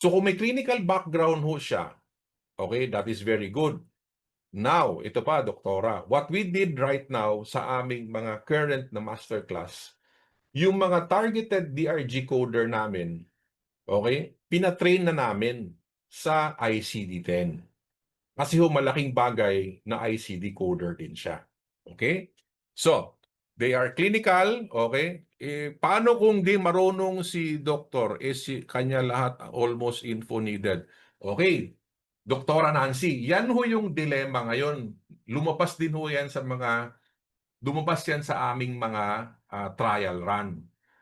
So kung may clinical background ho siya, okay, that is very good. Now, ito pa, doktora, what we did right now sa aming mga current na masterclass, yung mga targeted DRG coder namin, okay, pinatrain na namin sa ICD-10. Kasi ho, malaking bagay na ICD coder din siya. Okay? So, they are clinical, okay? Paano kung di marunong si doktor, si kanya lahat almost info needed? Okay, Doktora Nancy, yan ho yung dilema ngayon. Lumabas din ho yan sa lumabas yan sa aming mga trial run.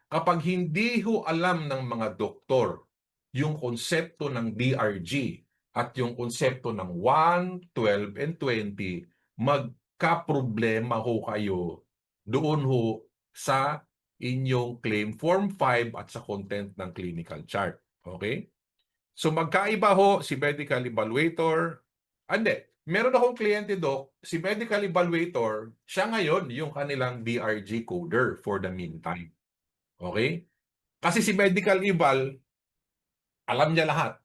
Kapag hindi ho alam ng mga doktor yung konsepto ng DRG at yung konsepto ng 1, 12, and 20, magkaproblema ho kayo doon ho sa inyong claim form 5 at sa content ng clinical chart. Okay? So magkaiba ho si medical evaluator. Hindi. Meron akong kliyente, Doc, si medical evaluator, siya ngayon yung kanilang DRG coder for the meantime. Okay? Kasi si medical eval, alam niya lahat.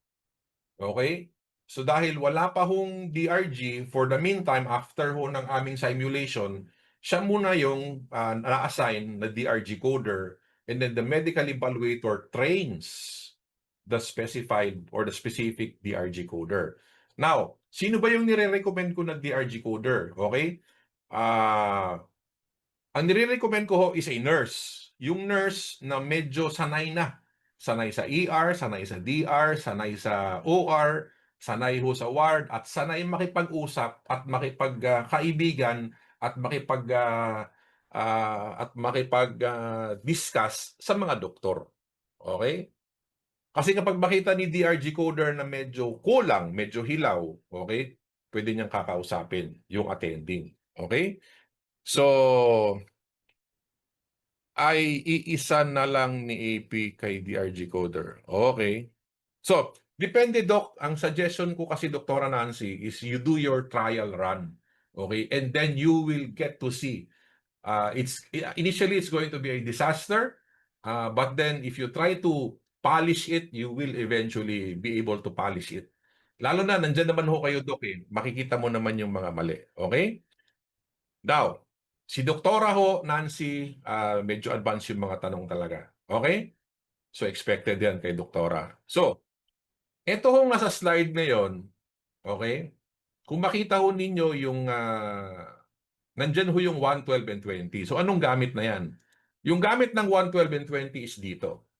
Okay? So dahil wala pa hong DRG, for the meantime, after ho ng aming simulation, siya muna yung na-assign na DRG coder, and then the medical evaluator trains the specified or the specific DRG coder. Now, sino ba yung nire-recommend ko na DRG coder? Okay? Ang nire-recommend ko ho is a nurse. Yung nurse na medyo sanay na. Sanay sa ER, sanay sa DR, sanay sa OR, sanay ho sa ward, at sanay makipag-usap at makipagkaibigan at makipag-discuss sa mga doktor. Okay? Kasi kapag makita ni DRG coder na medyo kulang, medyo hilaw, okay, pwede niyang kakausapin yung attending. Okay? So, ay iisa na lang ni AP kay DRG coder. Okay. So, depende, Doc. Ang suggestion ko kasi, Doktora Nancy, is you do your trial run. Okay? And then you will get to see. Initially, it's going to be a disaster. But then, if you try to polish it, you will eventually be able to polish it. Lalo na, nandyan naman ho kayo, Doc. Makikita mo naman yung mga mali. Okay? Now, si Doktora ho, Nancy, medyo advanced yung mga tanong talaga. Okay? So, expected yan kay Doktora. So, ito hong nasa slide ngayon, okay? Kung makita ho ninyo yung, nandyan ho yung 1, 12, and 20. So, anong gamit na yan? Yung gamit ng 1, 12, and 20 is dito.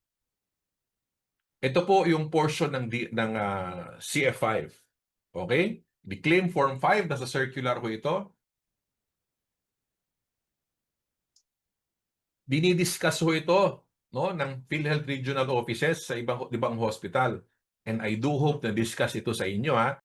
Ito po yung portion ng CF5. Okay? The claim form 5, nasa circular ho ito. Dinidiscuss ho ito, no, ng PhilHealth Regional Offices sa ibang hospital. And I do hope na discuss ito sa inyo, ha.